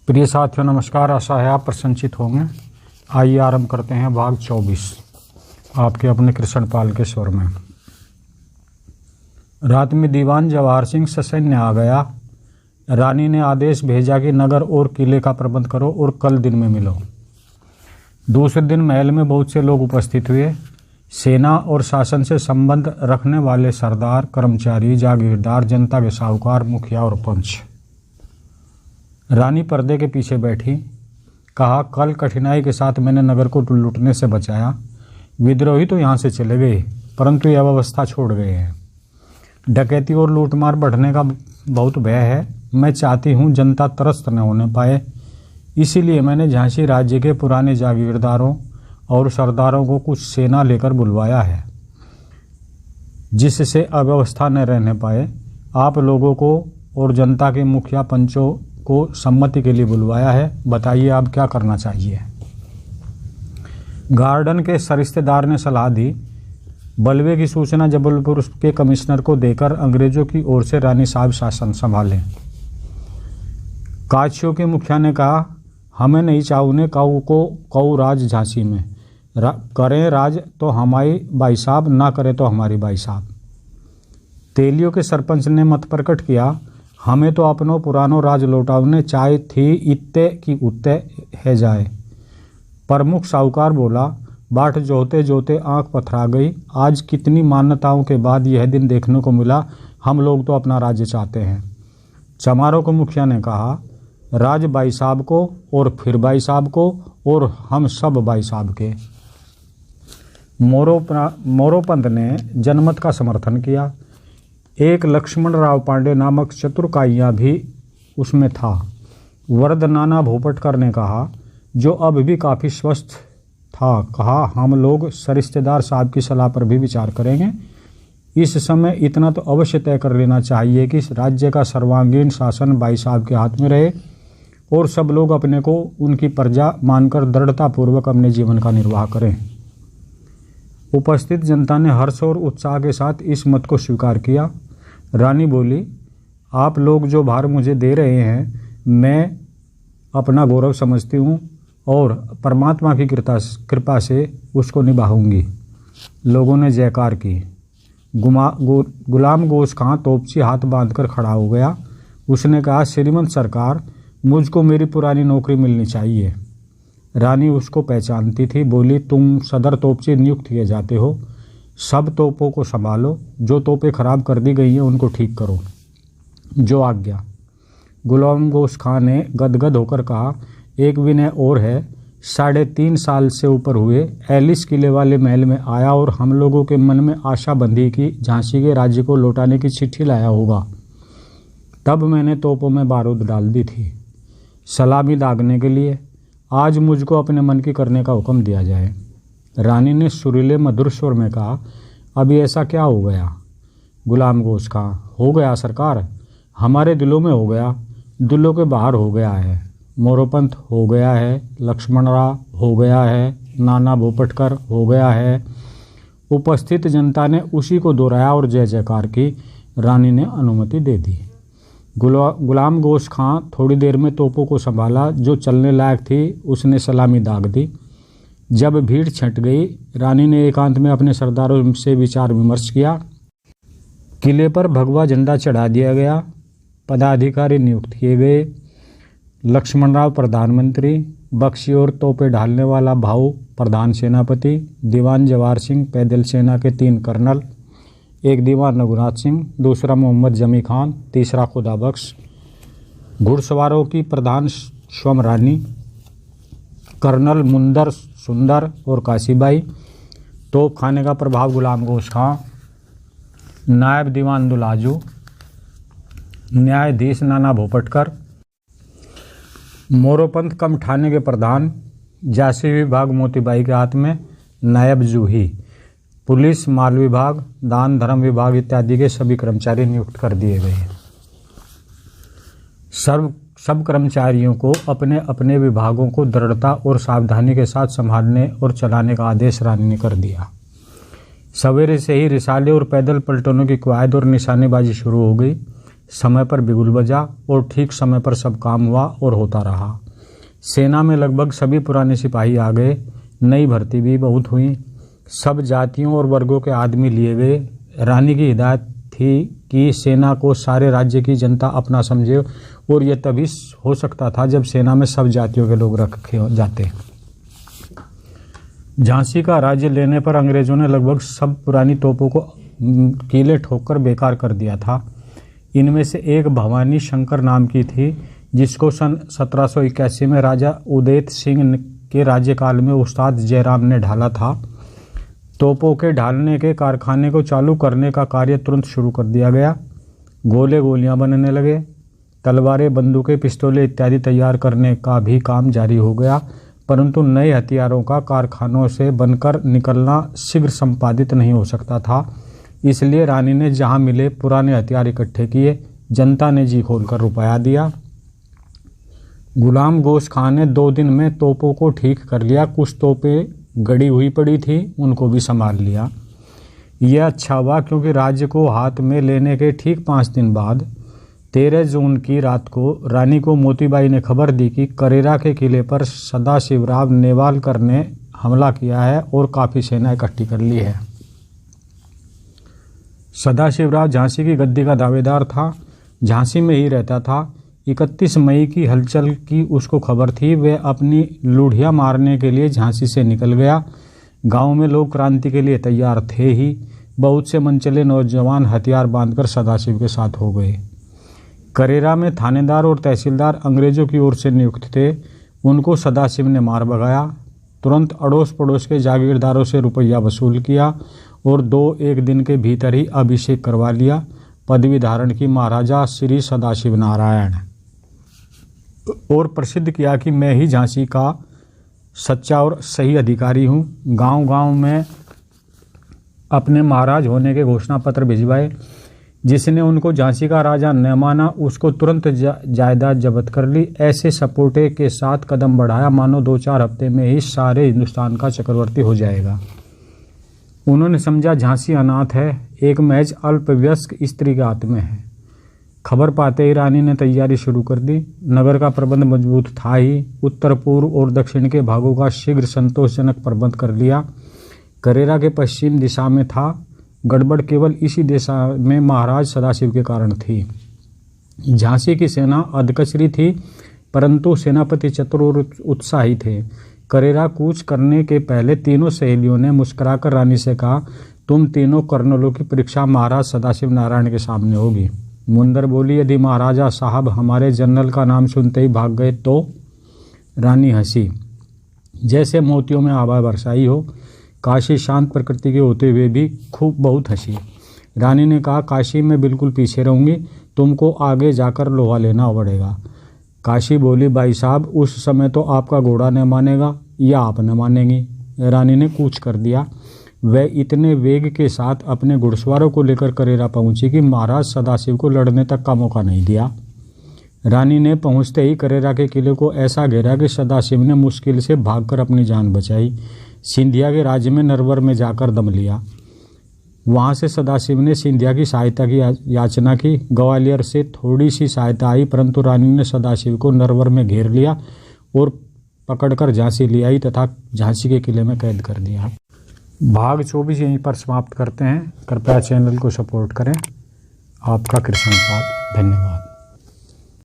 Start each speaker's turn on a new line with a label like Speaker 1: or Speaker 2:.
Speaker 1: प्रिय साथियों नमस्कार। आशा है आप प्रसन्नचित होंगे। आइए आरंभ करते हैं भाग 24 आपके अपने कृष्णपाल के स्वर में। रात में दीवान जवाहर सिंह ससैन्य आ गया। रानी ने आदेश भेजा कि नगर और किले का प्रबंध करो और कल दिन में मिलो। दूसरे दिन महल में बहुत से लोग उपस्थित हुए। सेना और शासन से संबंध रखने वाले सरदार, कर्मचारी, जागीरदार, जनता के साहूकार, मुखिया और पंच। रानी पर्दे के पीछे बैठी। कहा, कल कठिनाई के साथ मैंने नगर को लूटने से बचाया। विद्रोही तो यहाँ से चले गए, परंतु यह अवस्था छोड़ गए हैं। डकैती और लूटमार बढ़ने का बहुत भय है। मैं चाहती हूँ जनता त्रस्त न होने पाए। इसीलिए मैंने झांसी राज्य के पुराने जागीरदारों और सरदारों को कुछ सेना लेकर बुलवाया है, जिससे अव्यवस्था न रहने पाए। आप लोगों को और जनता के मुखिया पंचों को सम्मति के लिए बुलवाया है। बताइए आप क्या करना चाहिए। गार्डन के सरिश्तेदार ने सलाह दी। बलवे की सूचना जबलपुर के कमिश्नर को देकर अंग्रेजों की ओर से रानी साहब शासन संभालें। काछियों के मुखिया ने कहा, हमें नहीं चाहिए कऊ राज झांसी में। करें राज तो हमारी भाई साहब, ना करें तो हमारी भाई साहब। तेलियों के सरपंच ने मत प्रकट किया, हमें तो अपनो पुरानो राज लौटाने चाहे थी इत्ते की उत्ते है जाए। प्रमुख साहूकार बोला, बाट जोते जोते आंख पथरा गई। आज कितनी मान्यताओं के बाद यह दिन देखने को मिला। हम लोग तो अपना राज्य चाहते हैं। चमारों के मुखिया ने कहा, राज भाई साहब को और फिर भाई साहब को और हम सब भाई साहब के। मोरोपंत ने जनमत का समर्थन किया। एक लक्ष्मण राव पांडे नामक चतुरकाइया भी उसमें था। वरद नाना भोपटकर ने कहा, जो अब भी काफ़ी स्वस्थ था, कहा, हम लोग सरिश्तेदार साहब की सलाह पर भी विचार करेंगे। इस समय इतना तो अवश्य तय कर लेना चाहिए कि राज्य का सर्वांगीण शासन भाई साहब के हाथ में रहे और सब लोग अपने को उनकी प्रजा मानकर दृढ़तापूर्वक अपने जीवन का निर्वाह करें। उपस्थित जनता ने हर्ष और उत्साह के साथ इस मत को स्वीकार किया। रानी बोली, आप लोग जो भार मुझे दे रहे हैं, मैं अपना गौरव समझती हूँ और परमात्मा की कृपा से उसको निभाऊंगी। लोगों ने जयकार की। गुलाम गोश खां तोपची हाथ बांधकर खड़ा हो गया। उसने कहा, श्रीमंत सरकार, मुझको मेरी पुरानी नौकरी मिलनी चाहिए। रानी उसको पहचानती थी। बोली, तुम सदर तोपची नियुक्त किए जाते हो। सब तोपों को संभालो। जो तोपें खराब कर दी गई हैं उनको ठीक करो। जो आज्ञा। गुलाम गोश खां ने गदगद होकर कहा, एक विनय और है। 3.5 साल से ऊपर हुए एलिस किले वाले महल में आया और हम लोगों के मन में आशा बंधी कि झांसी के राज्य को लौटाने की चिट्ठी लाया होगा। तब मैंने तोपों में बारूद डाल दी थी सलामी दागने के लिए। आज मुझको अपने मन की करने का हुक्म दिया जाए। रानी ने सुरीले मधुर स्वर में कहा, अभी ऐसा क्या हो गया? गुलाम गोश खां, हो गया सरकार, हमारे दिलों में हो गया, दिलों के बाहर हो गया है। मोरोपंत हो गया है, लक्ष्मण राव हो गया है, नाना भोपटकर हो गया है। उपस्थित जनता ने उसी को दोहराया और जय जयकार की। रानी ने अनुमति दे दी। गुलाम गोश खां थोड़ी देर में तोपों को संभाला। जो चलने लायक थी उसने सलामी दाग दी। जब भीड़ छंट गई, रानी ने एकांत में अपने सरदारों से विचार विमर्श किया। किले पर भगवा झंडा चढ़ा दिया गया। पदाधिकारी नियुक्त किए गए। लक्ष्मण राव प्रधानमंत्री, बख्शी और तोपे ढालने वाला भाऊ प्रधान सेनापति, दीवान जवाहर सिंह पैदल सेना के 3 कर्नल, एक दीवान रघुनाथ सिंह, दूसरा मोहम्मद जमी खान, तीसरा खुदा बख्श। घुड़सवारों की प्रधान स्वयं रानी, कर्नल मुंदर, सुंदर और काशीबाई। तोप खाने का प्रभाव गुलाम गोश खां। नायब दीवान दुलाजू, न्यायाधीश नाना भोपटकर। मोरोपंत कम ठाने के प्रधान, जासी विभाग मोतीबाई के हाथ में नायब जूही। पुलिस, माल विभाग, दान धर्म विभाग इत्यादि के सभी कर्मचारी नियुक्त कर दिए गए। सब कर्मचारियों को अपने अपने विभागों को दृढ़ता और सावधानी के साथ संभालने और चलाने का आदेश रानी ने कर दिया। सवेरे से ही रिसाले और पैदल पलटनों की कवायद और निशानेबाजी शुरू हो गई। समय पर बिगुल बजा और ठीक समय पर सब काम हुआ और होता रहा। सेना में लगभग सभी पुराने सिपाही आ गए। नई भर्ती भी बहुत हुई। सब जातियों और वर्गों के आदमी लिए गए। रानी की हिदायत थी कि सेना को सारे राज्य की जनता अपना समझे और यह तभी हो सकता था जब सेना में सब जातियों के लोग रखे जाते। झांसी का राज्य लेने पर अंग्रेजों ने लगभग सब पुरानी तोपों को कीले ठोककर बेकार कर दिया था। इनमें से एक भवानी शंकर नाम की थी, जिसको सन 1781 में राजा उदयत सिंह के राज्यकाल में उस्ताद जयराम ने ढाला था। तोपों के ढालने के कारखाने को चालू करने का कार्य तुरंत शुरू कर दिया गया। गोले गोलियां बनने लगे। तलवारें, बंदूकें, पिस्तौलें इत्यादि तैयार करने का भी काम जारी हो गया, परंतु नए हथियारों का कारखानों से बनकर निकलना शीघ्र संपादित नहीं हो सकता था। इसलिए रानी ने जहां मिले पुराने हथियार इकट्ठे किए। जनता ने जी खोलकर रुपया दिया। गुलाम गोश खां ने 2 दिन में तोपों को ठीक कर लिया। कुछ तोपें गड़ी हुई पड़ी थी, उनको भी संभाल लिया। यह अच्छा हुआ, क्योंकि राज्य को हाथ में लेने के ठीक 5 दिन बाद 13 जून की रात को रानी को मोतीबाई ने खबर दी कि करेरा के किले पर सदाशिवराव नेवालकर ने हमला किया है और काफ़ी सेना इकट्ठी कर ली है। सदाशिवराव झांसी की गद्दी का दावेदार था, झांसी में ही रहता था। 31 मई की हलचल की उसको खबर थी। वह अपनी लूढ़िया मारने के लिए झांसी से निकल गया। गांव में लोग क्रांति के लिए तैयार थे ही। बहुत से मनचले नौजवान हथियार बांधकर सदाशिव के साथ हो गए। करेरा में थानेदार और तहसीलदार अंग्रेजों की ओर से नियुक्त थे। उनको सदाशिव ने मार भगाया। तुरंत अड़ोस पड़ोस के जागीरदारों से रुपया वसूल किया और 2-1 दिन के भीतर ही अभिषेक करवा लिया। पदवी धारण की महाराजा श्री सदाशिव नारायण, और प्रसिद्ध किया कि मैं ही झांसी का सच्चा और सही अधिकारी हूँ। गांव-गांव में अपने महाराज होने के घोषणा पत्र भिजवाए। जिसने उनको झांसी का राजा न माना, उसको तुरंत जायदाद जब्त कर ली। ऐसे सपोर्टे के साथ कदम बढ़ाया मानो 2-4 हफ्ते में ही सारे हिंदुस्तान का चक्रवर्ती हो जाएगा। उन्होंने समझा झांसी अनाथ है, एक महज अल्पवयस्क स्त्री के हाथ में है। खबर पाते ही रानी ने तैयारी शुरू कर दी। नगर का प्रबंध मजबूत था ही। उत्तर, पूर्व और दक्षिण के भागों का शीघ्र संतोषजनक प्रबंध कर लिया। करेरा के पश्चिम दिशा में था। गड़बड़ केवल इसी दिशा में महाराज सदाशिव के कारण थी। झांसी की सेना अधकचरी थी, परंतु सेनापति चतुर और उत्साही थे। करेरा कूच करने के पहले तीनों सहेलियों ने मुस्कुराकर रानी से कहा, तुम तीनों कर्नलों की परीक्षा महाराज सदाशिव नारायण के सामने होगी। मुंदर बोली, यदि महाराजा साहब हमारे जनरल का नाम सुनते ही भाग गए तो? रानी हंसी, जैसे मोतियों में आभा बरसाई हो। काशी शांत प्रकृति के होते हुए भी खूब बहुत हंसी। रानी ने कहा, काशी में बिल्कुल पीछे रहूंगी, तुमको आगे जाकर लोहा लेना पड़ेगा। काशी बोली, भाई साहब उस समय तो आपका घोड़ा न मानेगा या आप न मानेंगी। रानी ने कूच कर दिया। वह इतने वेग के साथ अपने घुड़सवारों को लेकर करेरा पहुंची कि महाराज सदाशिव को लड़ने तक का मौका नहीं दिया। रानी ने पहुंचते ही करेरा के किले को ऐसा घेरा कि सदाशिव ने मुश्किल से भागकर अपनी जान बचाई। सिंधिया के राज्य में नरवर में जाकर दम लिया। वहां से सदाशिव ने सिंधिया की सहायता की याचना की। ग्वालियर से थोड़ी सी सहायता आई, परंतु रानी ने सदाशिव को नरवर में घेर लिया और पकड़कर झांसी ले आई तथा झांसी के किले में कैद कर दिया। भाग 24 यहीं पर समाप्त करते हैं। कृपया चैनल को सपोर्ट करें। आपका कृष्ण पाल। धन्यवाद।